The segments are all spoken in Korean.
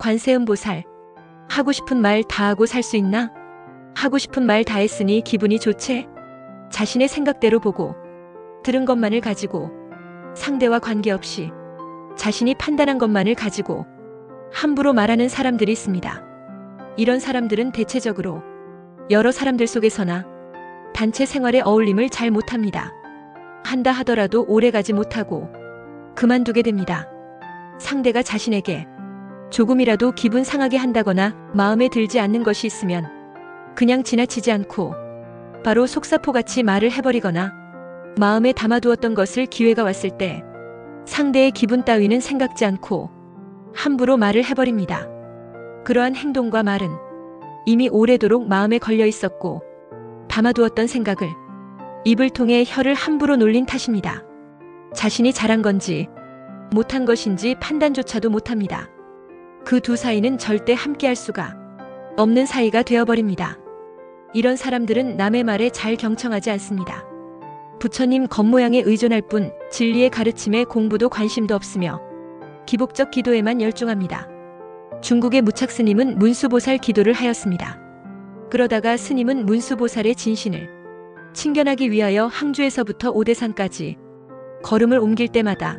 관세음보살, 하고 싶은 말 다 하고 살 수 있나? 하고 싶은 말 다 했으니 기분이 좋지? 자신의 생각대로 보고 들은 것만을 가지고 상대와 관계없이 자신이 판단한 것만을 가지고 함부로 말하는 사람들이 있습니다. 이런 사람들은 대체적으로 여러 사람들 속에서나 단체 생활의 어울림을 잘 못합니다. 한다 하더라도 오래가지 못하고 그만두게 됩니다. 상대가 자신에게 조금이라도 기분 상하게 한다거나 마음에 들지 않는 것이 있으면 그냥 지나치지 않고 바로 속사포같이 말을 해버리거나 마음에 담아두었던 것을 기회가 왔을 때 상대의 기분 따위는 생각지 않고 함부로 말을 해버립니다. 그러한 행동과 말은 이미 오래도록 마음에 걸려 있었고 담아두었던 생각을 입을 통해 혀를 함부로 놀린 탓입니다. 자신이 잘한 건지 못한 것인지 판단조차도 못합니다. 그 두 사이는 절대 함께할 수가 없는 사이가 되어버립니다. 이런 사람들은 남의 말에 잘 경청하지 않습니다. 부처님 겉모양에 의존할 뿐 진리의 가르침에 공부도 관심도 없으며 기복적 기도에만 열중합니다. 중국의 무착스님은 문수보살 기도를 하였습니다. 그러다가 스님은 문수보살의 진신을 친견하기 위하여 항주에서부터 오대산까지 걸음을 옮길 때마다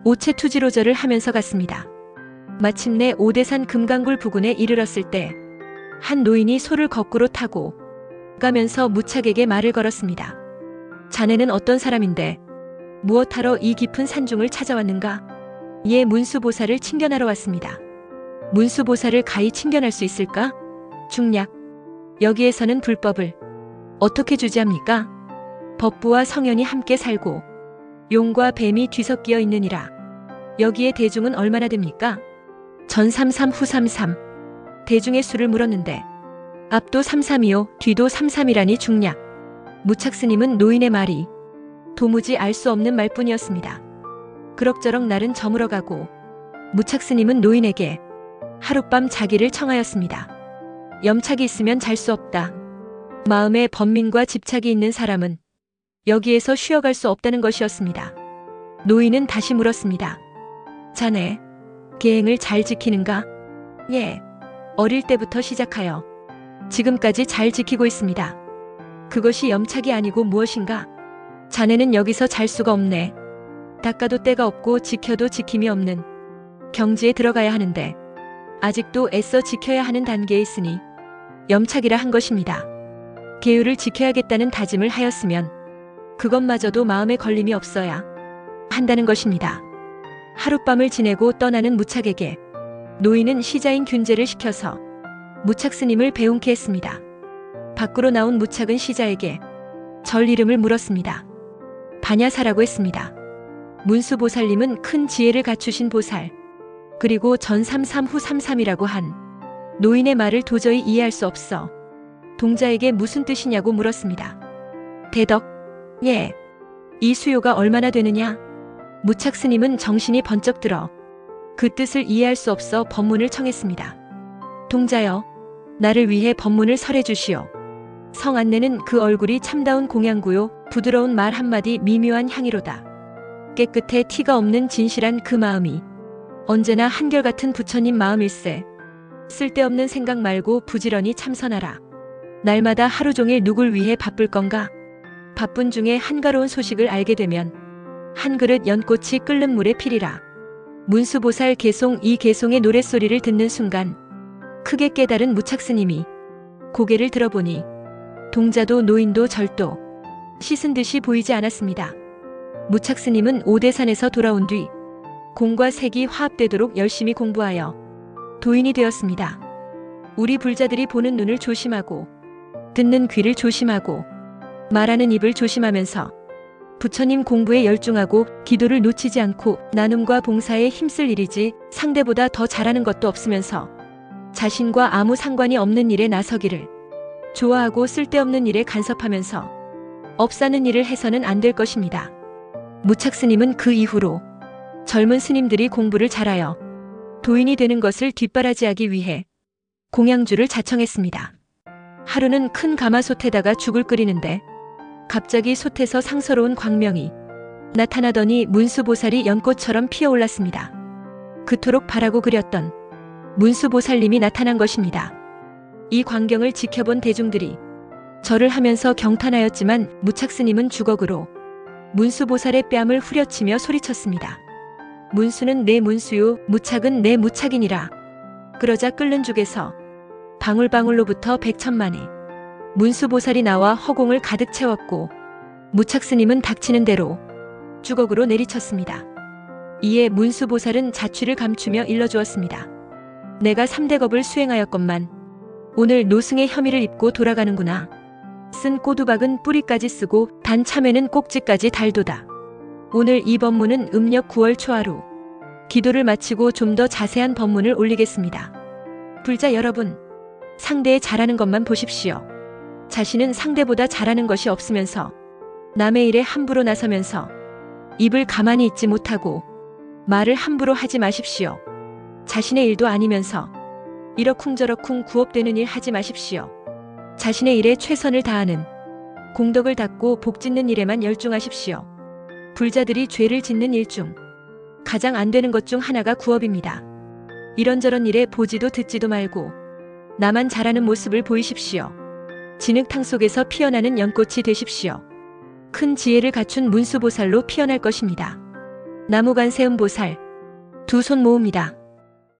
오체투지로절을 하면서 갔습니다. 마침내 오대산 금강굴 부근에 이르렀을 때 한 노인이 소를 거꾸로 타고 가면서 무착에게 말을 걸었습니다. 자네는 어떤 사람인데 무엇하러 이 깊은 산중을 찾아왔는가? 예, 문수보살을 친견하러 왔습니다. 문수보살을 가히 친견할 수 있을까? 중략, 여기에서는 불법을 어떻게 주지합니까? 법부와 성현이 함께 살고 용과 뱀이 뒤섞여 있느니라. 여기에 대중은 얼마나 됩니까? 전 33, 후 33. 대중의 수를 물었는데 앞도 33이요 뒤도 33이라니 중략. 무착스님은 노인의 말이 도무지 알 수 없는 말뿐이었습니다. 그럭저럭 날은 저물어가고 무착스님은 노인에게 하룻밤 자기를 청하였습니다. 염착이 있으면 잘 수 없다. 마음에 번민과 집착이 있는 사람은 여기에서 쉬어갈 수 없다는 것이었습니다. 노인은 다시 물었습니다. 자네, 계행을 잘 지키는가? 예, 어릴 때부터 시작하여 지금까지 잘 지키고 있습니다. 그것이 염착이 아니고 무엇인가? 자네는 여기서 잘 수가 없네. 닦아도 때가 없고 지켜도 지킴이 없는 경지에 들어가야 하는데 아직도 애써 지켜야 하는 단계에 있으니 염착이라 한 것입니다. 계율을 지켜야겠다는 다짐을 하였으면 그것마저도 마음에 걸림이 없어야 한다는 것입니다. 하룻밤을 지내고 떠나는 무착에게 노인은 시자인 균제를 시켜서 무착스님을 배웅케 했습니다. 밖으로 나온 무착은 시자에게 절 이름을 물었습니다. 반야사라고 했습니다. 문수보살님은 큰 지혜를 갖추신 보살, 그리고 전 33 후 33이라고 한 노인의 말을 도저히 이해할 수 없어 동자에게 무슨 뜻이냐고 물었습니다. 대덕, 예. 이 수요가 얼마나 되느냐? 무착스님은 정신이 번쩍 들어 그 뜻을 이해할 수 없어 법문을 청했습니다. 동자여, 나를 위해 법문을 설해 주시오. 성 안내는 그 얼굴이 참다운 공양구요, 부드러운 말 한마디 미묘한 향이로다. 깨끗해 티가 없는 진실한 그 마음이 언제나 한결같은 부처님 마음일세. 쓸데없는 생각 말고 부지런히 참선하라. 날마다 하루 종일 누굴 위해 바쁠 건가? 바쁜 중에 한가로운 소식을 알게 되면 한 그릇 연꽃이 끓는 물에 피리라. 문수보살 개송, 이 개송의 노랫소리를 듣는 순간 크게 깨달은 무착스님이 고개를 들어보니 동자도 노인도 절도 씻은 듯이 보이지 않았습니다. 무착스님은 오대산에서 돌아온 뒤 공과 색이 화합되도록 열심히 공부하여 도인이 되었습니다. 우리 불자들이 보는 눈을 조심하고 듣는 귀를 조심하고 말하는 입을 조심하면서 부처님 공부에 열중하고 기도를 놓치지 않고 나눔과 봉사에 힘쓸 일이지 상대보다 더 잘하는 것도 없으면서 자신과 아무 상관이 없는 일에 나서기를 좋아하고 쓸데없는 일에 간섭하면서 업사는 일을 해서는 안 될 것입니다. 무착스님은 그 이후로 젊은 스님들이 공부를 잘하여 도인이 되는 것을 뒷바라지하기 위해 공양주를 자청했습니다. 하루는 큰 가마솥에다가 죽을 끓이는데 갑자기 솥에서 상서로운 광명이 나타나더니 문수보살이 연꽃처럼 피어올랐습니다. 그토록 바라고 그렸던 문수보살님이 나타난 것입니다. 이 광경을 지켜본 대중들이 절을 하면서 경탄하였지만 무착스님은 주걱으로 문수보살의 뺨을 후려치며 소리쳤습니다. 문수는 내 문수요, 무착은 내 무착이니라. 그러자 끓는 죽에서 방울방울로부터 백천만의 문수보살이 나와 허공을 가득 채웠고 무착스님은 닥치는 대로 주걱으로 내리쳤습니다. 이에 문수보살은 자취를 감추며 일러주었습니다. 내가 3대겁을 수행하였건만 오늘 노승의 혐의를 입고 돌아가는구나. 쓴 꼬두박은 뿌리까지 쓰고 단 참외는 꼭지까지 달도다. 오늘 이 법문은 음력 9월 초하루 기도를 마치고 좀 더 자세한 법문을 올리겠습니다. 불자 여러분, 상대의 잘하는 것만 보십시오. 자신은 상대보다 잘하는 것이 없으면서 남의 일에 함부로 나서면서 입을 가만히 있지 못하고 말을 함부로 하지 마십시오. 자신의 일도 아니면서 이러쿵저러쿵 구업되는 일 하지 마십시오. 자신의 일에 최선을 다하는 공덕을 닦고 복짓는 일에만 열중하십시오. 불자들이 죄를 짓는 일 중 가장 안 되는 것 중 하나가 구업입니다. 이런저런 일에 보지도 듣지도 말고 나만 잘하는 모습을 보이십시오. 진흙탕 속에서 피어나는 연꽃이 되십시오. 큰 지혜를 갖춘 문수보살로 피어날 것입니다. 나무관세음보살, 두 손 모읍니다.